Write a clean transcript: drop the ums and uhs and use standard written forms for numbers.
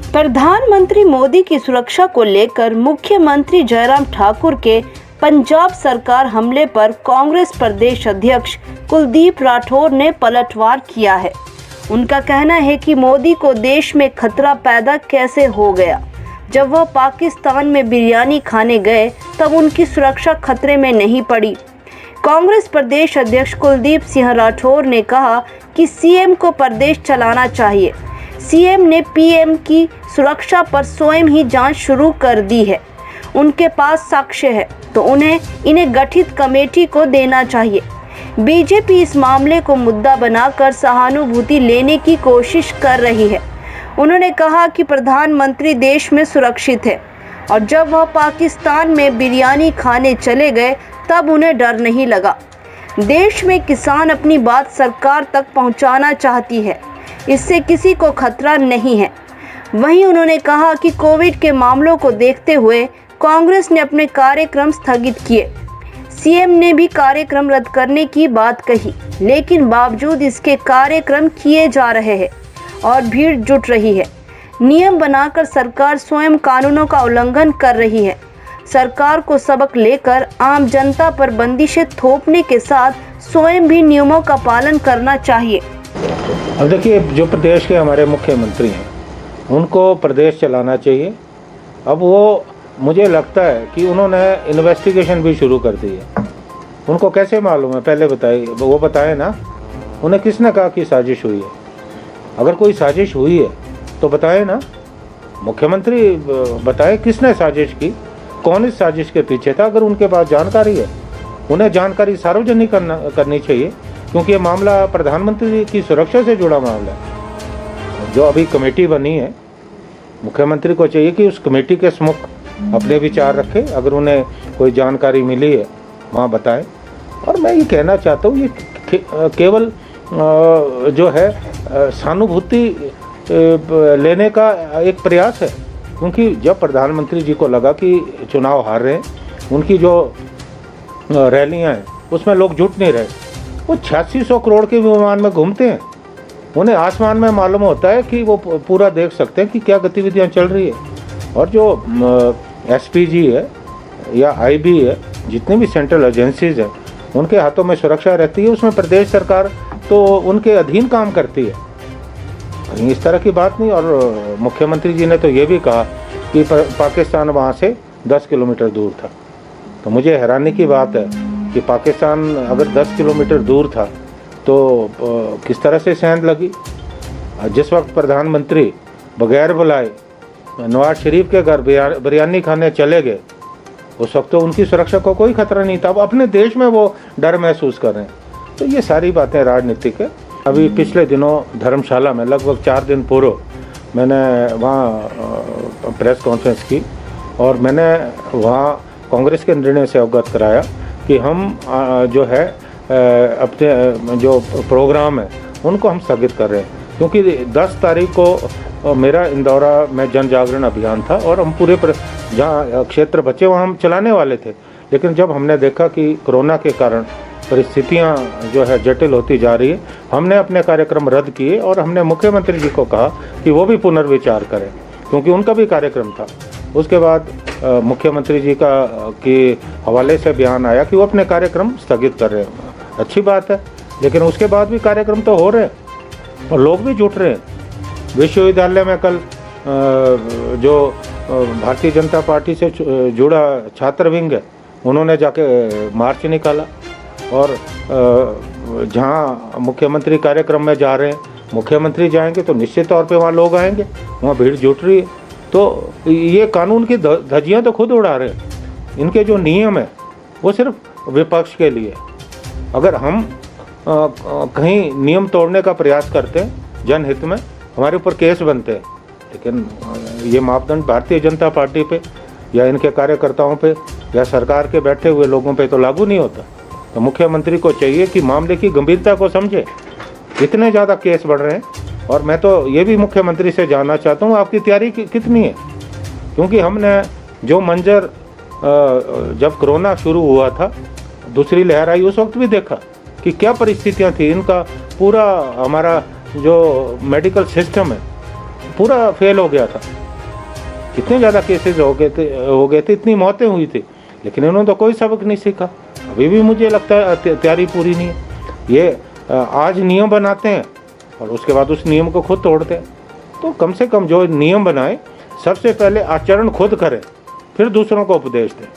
प्रधानमंत्री मोदी की सुरक्षा को लेकर मुख्यमंत्री जयराम ठाकुर के पंजाब सरकार हमले पर कांग्रेस प्रदेश अध्यक्ष कुलदीप राठौर ने पलटवार किया है। उनका कहना है कि मोदी को देश में खतरा पैदा कैसे हो गया। जब वह पाकिस्तान में बिरयानी खाने गए तब उनकी सुरक्षा खतरे में नहीं पड़ी। कांग्रेस प्रदेश अध्यक्ष कुलदीप सिंह राठौर ने कहा कि सीएम को प्रदेश चलाना चाहिए। सीएम ने पीएम की सुरक्षा पर स्वयं ही जांच शुरू कर दी है। उनके पास साक्ष्य है तो इन्हें गठित कमेटी को देना चाहिए। बीजेपी इस मामले को मुद्दा बनाकर सहानुभूति लेने की कोशिश कर रही है। उन्होंने कहा कि प्रधानमंत्री देश में सुरक्षित है और जब वह पाकिस्तान में बिरयानी खाने चले गए तब उन्हें डर नहीं लगा। देश में किसान अपनी बात सरकार तक पहुंचाना चाहती है, इससे किसी को खतरा नहीं है। वहीं उन्होंने कहा कि कोविड के मामलों को देखते हुए कांग्रेस ने अपने कार्यक्रम स्थगित किए। सीएम ने भी कार्यक्रम रद्द करने की बात कही, लेकिन बावजूद इसके कार्यक्रम किए जा रहे हैं और भीड़ जुट रही है। नियम बनाकर सरकार स्वयं कानूनों का उल्लंघन कर रही है। सरकार को सबक लेकर आम जनता पर बंदिशें थोपने के साथ स्वयं भी नियमों का पालन करना चाहिए। अब देखिए, जो प्रदेश के हमारे मुख्यमंत्री हैं उनको प्रदेश चलाना चाहिए। अब वो मुझे लगता है कि उन्होंने इन्वेस्टिगेशन भी शुरू कर दी है। उनको कैसे मालूम है, पहले बताइए, वो बताए ना। उन्हें किसने कहा कि साजिश हुई है? अगर कोई साजिश हुई है तो बताए ना, मुख्यमंत्री बताए किसने साजिश की, कौन इस साजिश के पीछे था। अगर उनके पास जानकारी है उन्हें जानकारी सार्वजनिक करनी चाहिए, क्योंकि ये मामला प्रधानमंत्री की सुरक्षा से जुड़ा मामला है। जो अभी कमेटी बनी है, मुख्यमंत्री को चाहिए कि उस कमेटी के सम्मुख अपने विचार रखें। अगर उन्हें कोई जानकारी मिली है वहाँ बताएं। और मैं ये कहना चाहता हूँ, ये केवल जो है सहानुभूति लेने का एक प्रयास है, क्योंकि जब प्रधानमंत्री जी को लगा कि चुनाव हार रहे हैं, उनकी जो रैलियाँ हैं उसमें लोग जुट नहीं रहे। वो 8600 करोड़ के विमान में घूमते हैं, उन्हें आसमान में मालूम होता है कि वो पूरा देख सकते हैं कि क्या गतिविधियां चल रही है। और जो एसपीजी है या आईबी है, जितनी भी सेंट्रल एजेंसीज हैं, उनके हाथों में सुरक्षा रहती है। उसमें प्रदेश सरकार तो उनके अधीन काम करती है, कहीं इस तरह की बात नहीं। और मुख्यमंत्री जी ने तो ये भी कहा कि पाकिस्तान वहाँ से 10 किलोमीटर दूर था। तो मुझे हैरानी की बात है कि पाकिस्तान अगर 10 किलोमीटर दूर था तो किस तरह से सेंध लगी। जिस वक्त प्रधानमंत्री बगैर बुलाए नवाज शरीफ के घर बिरयानी खाने चले गए, उस वक्त तो उनकी सुरक्षा को कोई खतरा नहीं था। अब अपने देश में वो डर महसूस कर रहे हैं। तो ये सारी बातें राजनीतिक है। अभी पिछले दिनों धर्मशाला में लगभग 4 दिन पूर्व मैंने वहाँ प्रेस कॉन्फ्रेंस की और मैंने वहाँ कांग्रेस के निर्णय से अवगत कराया कि हम जो है अपने जो प्रोग्राम है उनको हम स्थगित कर रहे हैं, क्योंकि 10 तारीख को मेरा इंदौरा में जन जागरण अभियान था और हम पूरे जहाँ क्षेत्र बचे वहाँ हम चलाने वाले थे। लेकिन जब हमने देखा कि कोरोना के कारण परिस्थितियाँ जो है जटिल होती जा रही है, हमने अपने कार्यक्रम रद्द किए और हमने मुख्यमंत्री जी को कहा कि वो भी पुनर्विचार करें, क्योंकि उनका भी कार्यक्रम था। उसके बाद मुख्यमंत्री जी के हवाले से बयान आया कि वो अपने कार्यक्रम स्थगित कर रहे हैं। अच्छी बात है, लेकिन उसके बाद भी कार्यक्रम तो हो रहे हैं और लोग भी जुट रहे हैं। विश्वविद्यालय में कल जो भारतीय जनता पार्टी से जुड़ा छात्र विंग है, उन्होंने जाके मार्च निकाला। और जहाँ मुख्यमंत्री कार्यक्रम में जा रहे हैं, मुख्यमंत्री जाएंगे तो निश्चित तौर पे वहाँ लोग आएंगे, वहाँ भीड़ जुट रही है। तो ये कानून की धज्जियाँ तो खुद उड़ा रहे हैं। इनके जो नियम है वो सिर्फ विपक्ष के लिए। अगर हम कहीं नियम तोड़ने का प्रयास करते हैं जनहित में, हमारे ऊपर केस बनते हैं। लेकिन ये मापदंड भारतीय जनता पार्टी पे या इनके कार्यकर्ताओं पे या सरकार के बैठे हुए लोगों पे तो लागू नहीं होता। तो मुख्यमंत्री को चाहिए कि मामले की गंभीरता को समझे। इतने ज़्यादा केस बढ़ रहे हैं और मैं तो ये भी मुख्यमंत्री से जानना चाहता हूँ आपकी तैयारी कितनी है, क्योंकि हमने जो मंजर जब कोरोना शुरू हुआ था, दूसरी लहर आई, उस वक्त भी देखा कि क्या परिस्थितियाँ थी। इनका पूरा हमारा जो मेडिकल सिस्टम है पूरा फेल हो गया था। कितने ज़्यादा केसेस हो गए थे, इतनी मौतें हुई थी, लेकिन इन्होंने तो कोई सबक नहीं सीखा। अभी भी मुझे लगता है तैयारी पूरी नहीं है। ये आज नियम बनाते हैं और उसके बाद उस नियम को खुद तोड़ते हैं। तो कम से कम जो नियम बनाए, सबसे पहले आचरण खुद करें, फिर दूसरों को उपदेश दें।